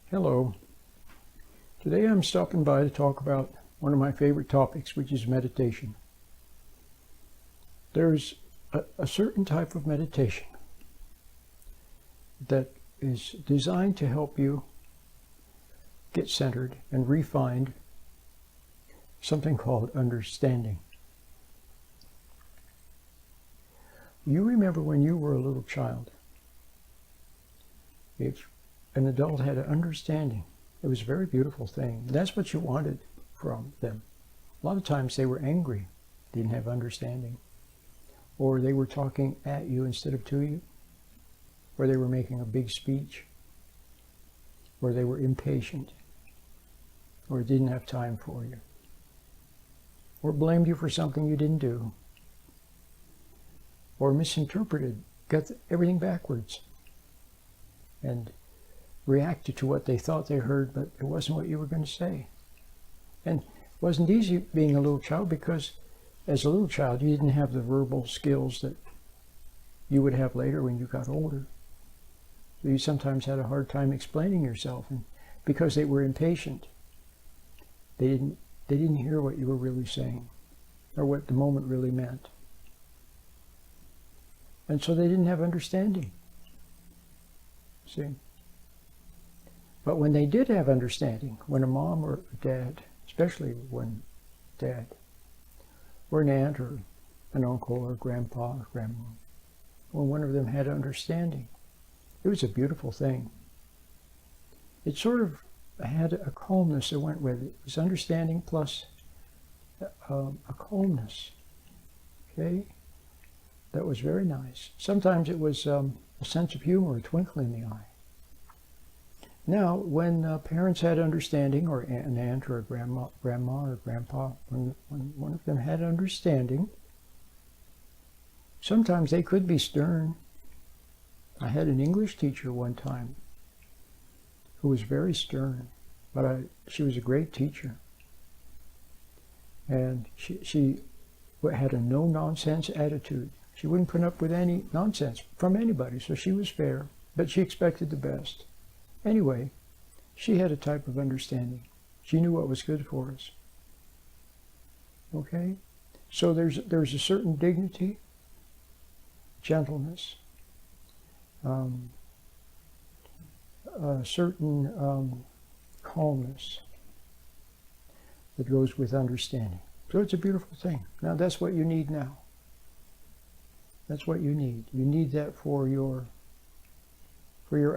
Hello. Today I'm stopping by to talk about one of my favorite topics, which is meditation. There's a certain type of meditation that is designed to help you get centered and refine something called understanding. You remember when you were a little child, if an adult had an understanding, it was a very beautiful thing. That's what you wanted from them. A lot of times they were angry, didn't have understanding, or they were talking at you instead of to you, or they were making a big speech, or they were impatient, or didn't have time for you, or blamed you for something you didn't do, or misinterpreted, got everything backwards, and reacted to what they thought they heard, but it wasn't what you were going to say. And it wasn't easy being a little child, because as a little child you didn't have the verbal skills that you would have later when you got older. So you sometimes had a hard time explaining yourself, and because they were impatient, they didn't hear what you were really saying or what the moment really meant. And so they didn't have understanding. See? But when they did have understanding, when a mom or a dad, especially when dad, or an aunt or an uncle or grandpa or grandma, when one of them had understanding, it was a beautiful thing. It sort of had a calmness that went with it. It was understanding plus a calmness, okay? That was very nice. Sometimes it was a sense of humor, a twinkle in the eye. Now, when parents had understanding, or an aunt or a grandma or grandpa, when one of them had understanding, sometimes they could be stern. I had an English teacher one time who was very stern, but she was a great teacher. And she had a no-nonsense attitude. She wouldn't put up with any nonsense from anybody, so she was fair, but she expected the best. Anyway, she had a type of understanding. She knew what was good for us. Okay? So there's a certain dignity, gentleness, a certain calmness that goes with understanding. So it's a beautiful thing. Now that's what you need now. That's what you need. You need that for your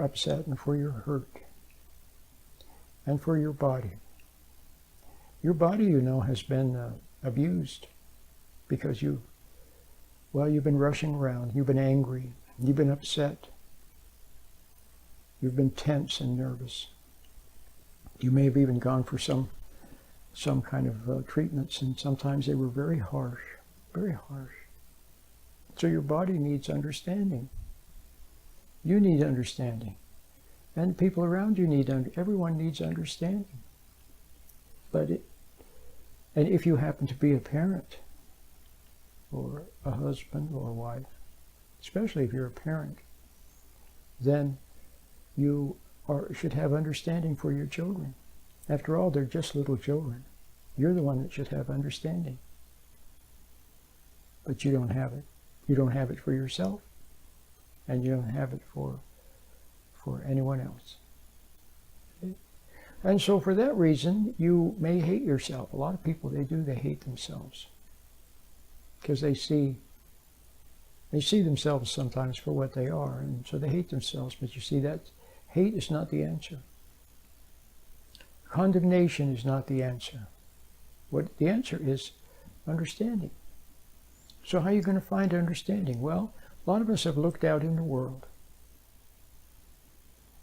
upset and for your hurt and for your body. Your body, you know, has been abused because you've been rushing around, you've been angry, you've been upset, you've been tense and nervous. You may have even gone for some kind of treatments, and sometimes they were very harsh, very harsh. So your body needs understanding. You need understanding. And people around you need, everyone needs understanding. And if you happen to be a parent, or a husband or a wife, especially if you're a parent, then you should have understanding for your children. After all, they're just little children. You're the one that should have understanding. But you don't have it. You don't have it for yourself, and you don't have it for anyone else. Okay? And so for that reason, you may hate yourself. A lot of people, they hate themselves because they see themselves sometimes for what they are, and so they hate themselves. But you see, that hate is not the answer. Condemnation is not the answer. What the answer is, understanding. So how are you going to find understanding? Well, a lot of us have looked out in the world.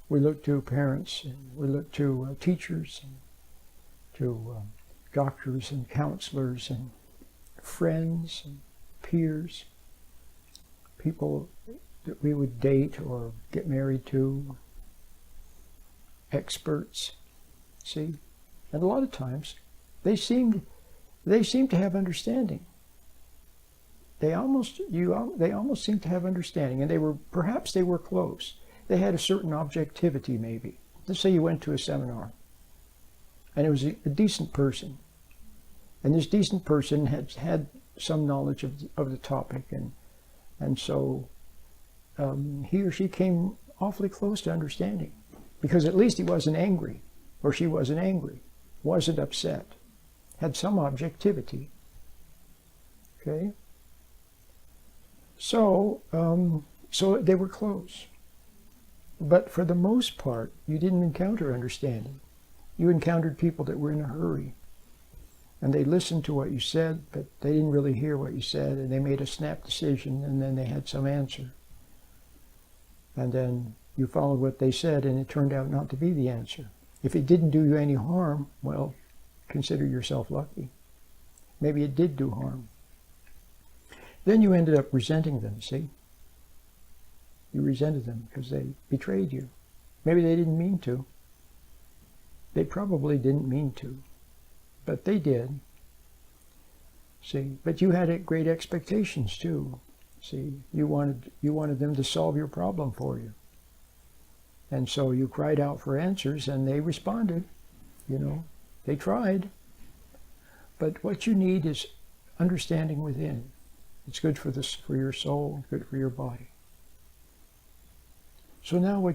We look to parents, and we look to teachers, and to doctors and counselors and friends and peers, people that we would date or get married to, experts, see? And a lot of times they seem to have understanding. They almost seem to have understanding, and perhaps they were close. They had a certain objectivity, maybe. Let's say you went to a seminar, and it was a decent person, and this decent person had some knowledge of the topic, and so he or she came awfully close to understanding, because at least he wasn't angry, or she wasn't angry, wasn't upset, had some objectivity. Okay? So they were close. But for the most part, you didn't encounter understanding. You encountered people that were in a hurry. And they listened to what you said, but they didn't really hear what you said, and they made a snap decision, and then they had some answer. And then you followed what they said, and it turned out not to be the answer. If it didn't do you any harm, well, consider yourself lucky. Maybe it did do harm. Then you ended up resenting them, see? You resented them because they betrayed you. Maybe they didn't mean to. They probably didn't mean to, but they did. See, but you had great expectations too. See, you wanted them to solve your problem for you. And so you cried out for answers, and they responded. You know, they tried. But what you need is understanding within. It's good for your soul, good for your body. So now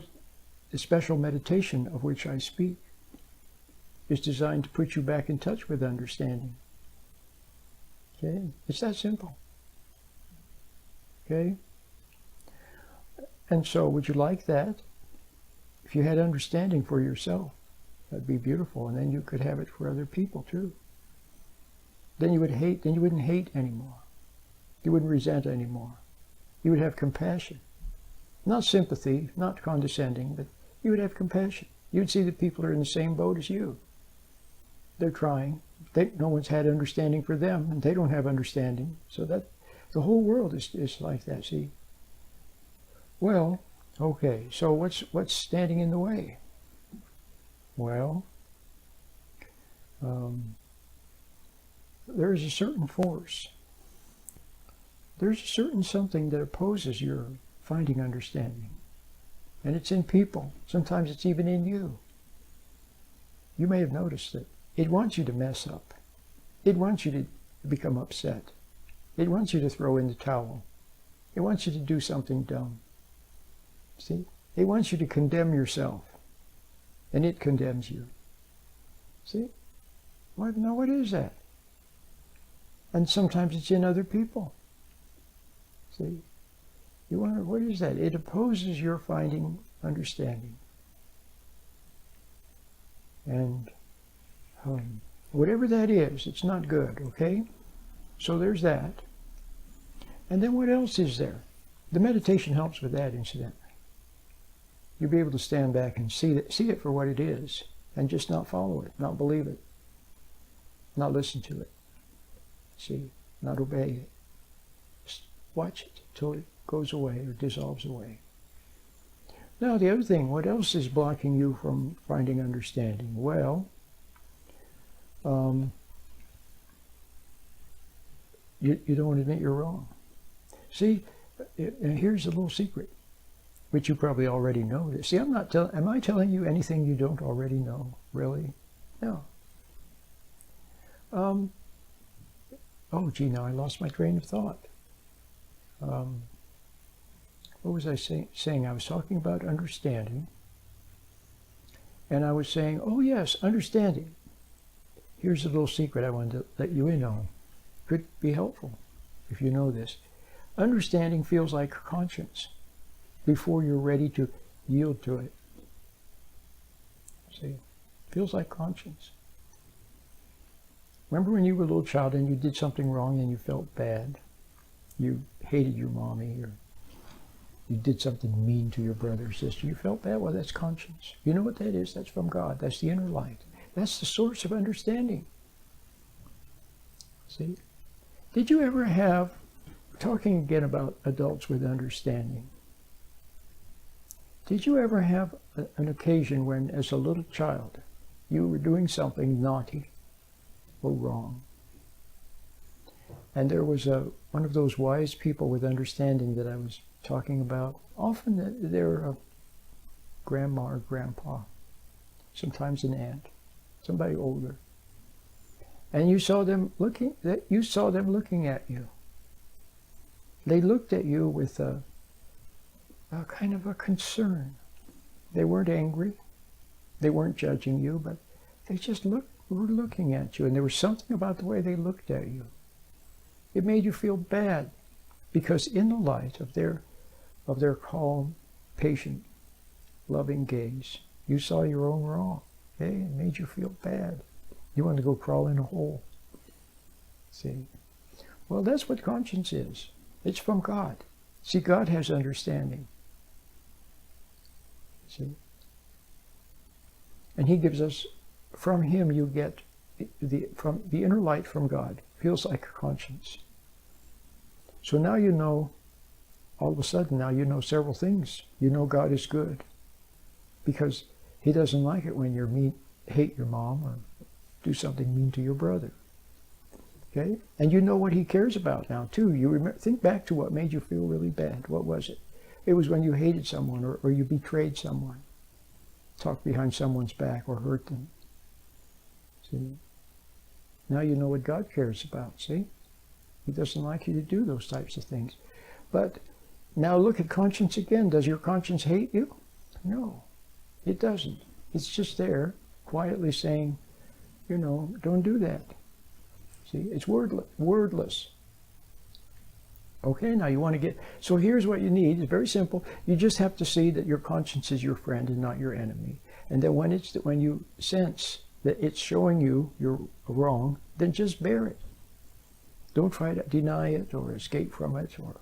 the special meditation of which I speak is designed to put you back in touch with understanding. Okay? It's that simple. Okay? And so would you like that? If you had understanding for yourself, that'd be beautiful, and then you could have it for other people too. Then you wouldn't hate anymore. You wouldn't resent anymore. You would have compassion. Not sympathy, not condescending, but you would have compassion. You'd see that people are in the same boat as you. They're trying. No one's had understanding for them, and they don't have understanding. So that the whole world is like that, see? Well, okay, so what's standing in the way? Well, there's a certain force. There's a certain something that opposes your finding understanding. And it's in people. Sometimes it's even in you. You may have noticed that it wants you to mess up. It wants you to become upset. It wants you to throw in the towel. It wants you to do something dumb. See? It wants you to condemn yourself. And it condemns you. See? Now what is that? And sometimes it's in other people. See? You wonder, what is that? It opposes your finding understanding. And whatever that is, it's not good, okay? So there's that. And then what else is there? The meditation helps with that, incidentally. You'll be able to stand back and see it for what it is, and just not follow it, not believe it, not listen to it, see, not obey it. Just watch it till it goes away or dissolves away. Now the other thing, what else is blocking you from finding understanding? Well, you don't admit you're wrong. See, and here's a little secret, which you probably already know. See, am I telling you anything you don't already know? Really? No. Oh, gee, now I lost my train of thought. What was I saying? I was talking about understanding. And I was saying, oh yes, understanding. Here's a little secret I wanted to let you in on. Could be helpful if you know this. Understanding feels like conscience before you're ready to yield to it. See, feels like conscience. Remember when you were a little child and you did something wrong and you felt bad? You hated your mommy, or you did something mean to your brother or sister. You felt bad? Well, that's conscience. You know what that is? That's from God. That's the inner light. That's the source of understanding. See? Did you ever have, talking again about adults with understanding, did you ever have an occasion when, as a little child, you were doing something naughty or wrong? And there was one of those wise people with understanding that I was talking about. Often they're a grandma or grandpa. sometimes an aunt, somebody older. And you saw them looking at you. They looked at you with a kind of a concern. They weren't angry. They weren't judging you, but they just were looking at you, and there was something about the way they looked at you. It made you feel bad, because in the light of their calm, patient, loving gaze, you saw your own wrong. Okay? It made you feel bad. You wanted to go crawl in a hole. See? Well, that's what conscience is. It's from God. See, God has understanding. See? And He gives us, from Him you get from the inner light from God. Feels like a conscience. So now you know, all of a sudden now you know several things. You know God is good. Because He doesn't like it when you hate your mom or do something mean to your brother. Okay? And you know what He cares about now too. You think back to what made you feel really bad. What was it? It was when you hated someone or you betrayed someone. Talked behind someone's back or hurt them. See? Now you know what God cares about, see? He doesn't like you to do those types of things. But now look at conscience again. Does your conscience hate you? No, it doesn't. It's just there, quietly saying, don't do that. See, it's wordless. Okay, now you want to get, so here's what you need. It's very simple. You just have to see that your conscience is your friend and not your enemy. And then when you sense that it's showing you you're wrong, then just bear it. Don't try to deny it or escape from it or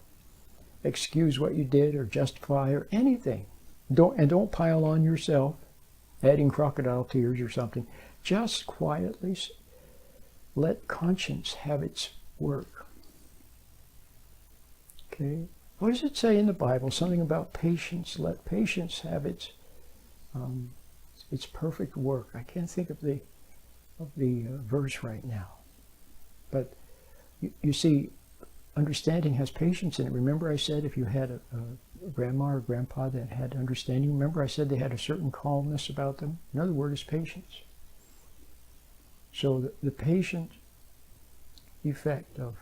excuse what you did or justify or anything. Don't pile on yourself, adding crocodile tears or something. Just quietly let conscience have its work. Okay? What does it say in the Bible? Something about patience. Let patience have its perfect work. I can't think of the verse right now. But you see, understanding has patience in it. Remember I said if you had a grandma or grandpa that had understanding, remember I said they had a certain calmness about them? Another word is patience. So the patient effect of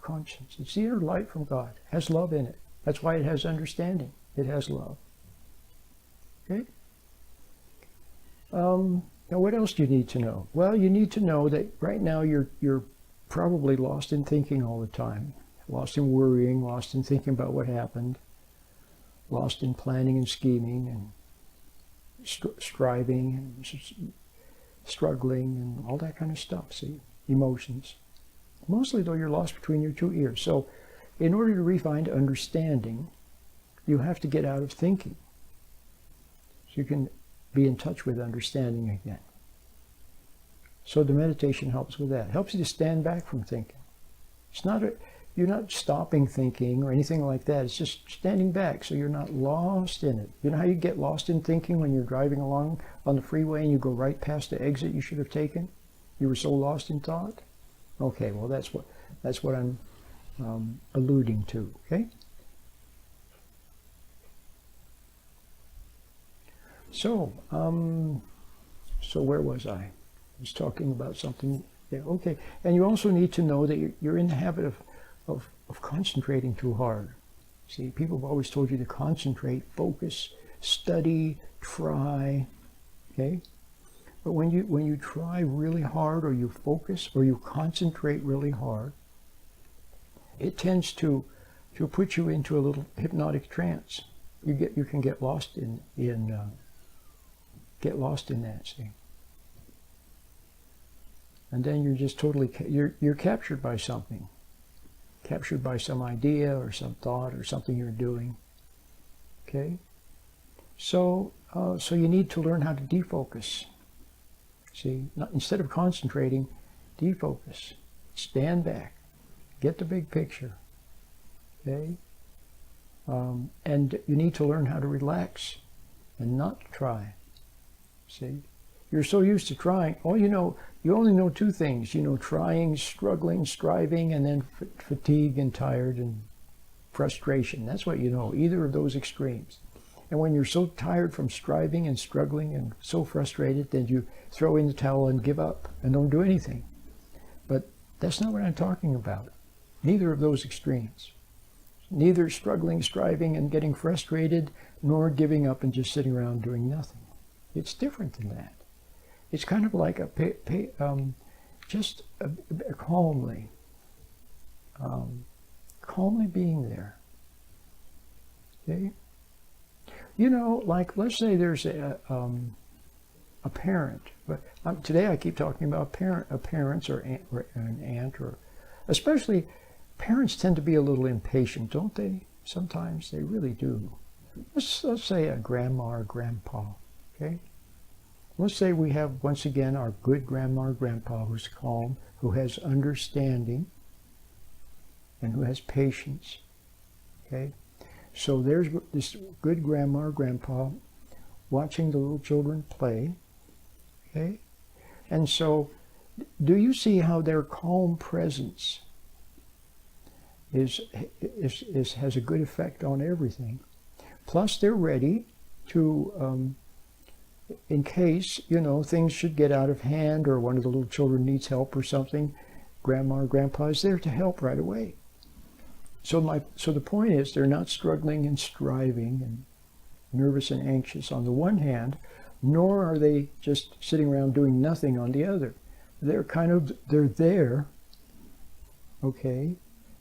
conscience, it's the inner light from God. It has love in it. That's why it has understanding. It has love. Okay? Now what else do you need to know? Well, you need to know that right now you're probably lost in thinking all the time. Lost in worrying, lost in thinking about what happened, lost in planning and scheming and striving and struggling and all that kind of stuff, see? Emotions. Mostly, though, you're lost between your two ears. So in order to refine understanding, you have to get out of thinking. So you can be in touch with understanding again. So the meditation helps with that. It helps you to stand back from thinking. You're not stopping thinking or anything like that. It's just standing back so you're not lost in it. You know how you get lost in thinking when you're driving along on the freeway and you go right past the exit you should have taken? You were so lost in thought? Okay, well that's what I'm alluding to, okay? So where was I? I was talking about something. Yeah, okay. And you also need to know that you're in the habit of concentrating too hard. See, people have always told you to concentrate, focus, study, try, okay? But when you try really hard, or you focus, or you concentrate really hard, it tends to put you into a little hypnotic trance. You can get lost in that, see. And then you're just totally you're captured by something, captured by some idea or some thought or something you're doing. Okay, so you need to learn how to defocus. See, instead of concentrating, defocus, stand back, get the big picture. Okay, and you need to learn how to relax and not try. See, you're so used to trying. You only know two things. You know, trying, struggling, striving, and then fatigue and tired and frustration. That's what you know, either of those extremes. And when you're so tired from striving and struggling and so frustrated, then you throw in the towel and give up and don't do anything. But that's not what I'm talking about. Neither of those extremes. Neither struggling, striving, and getting frustrated, nor giving up and just sitting around doing nothing. It's different than that. It's kind of like calmly being there. Okay? You know, like let's say there's a parent, but today I keep talking about parents or an aunt, or especially parents tend to be a little impatient, don't they? Sometimes they really do. Let's say a grandma or grandpa, okay? Let's say we have, once again, our good grandma or grandpa who's calm, who has understanding, and who has patience, okay? So there's this good grandma or grandpa watching the little children play, okay? And so, do you see how their calm presence has a good effect on everything? Plus, they're ready to, in case, you know, things should get out of hand or one of the little children needs help or something, grandma or grandpa is there to help right away. So the point is, they're not struggling and striving and nervous and anxious on the one hand, nor are they just sitting around doing nothing on the other. They're there, okay,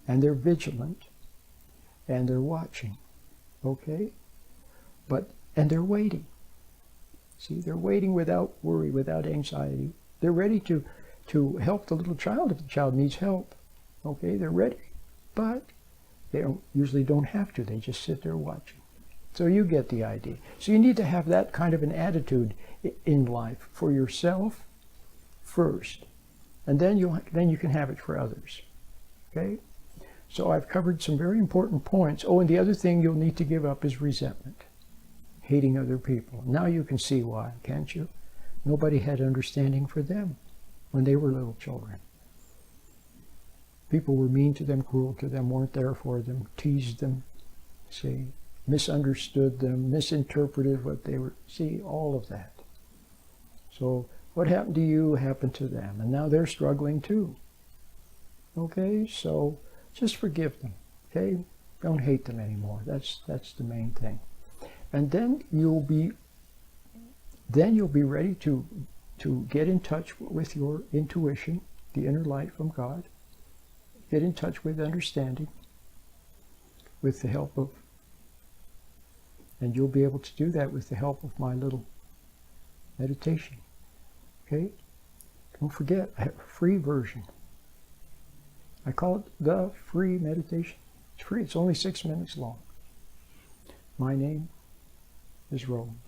and they're vigilant, and they're watching, okay, and they're waiting. See, they're waiting without worry, without anxiety. They're ready to help the little child if the child needs help, okay, they're ready, but they usually don't have to. They just sit there watching. So you get the idea. So you need to have that kind of an attitude in life for yourself first, and then you can have it for others. Okay? So I've covered some very important points. Oh, and the other thing you'll need to give up is resentment, hating other people. Now you can see why, can't you? Nobody had understanding for them when they were little children. People were mean to them, cruel to them, weren't there for them, teased them, see, misunderstood them, misinterpreted what they were, see, all of that. So what happened to you happened to them, and now they're struggling too. Okay, so just forgive them, okay? Don't hate them anymore. That's the main thing. And then you'll be ready to get in touch with your intuition, the inner light from God. Get in touch with understanding with the help of, and you'll be able to do that with the help of my little meditation. Okay? Don't forget, I have a free version. I call it the free meditation. It's free. It's only 6 minutes long. My name is Roland.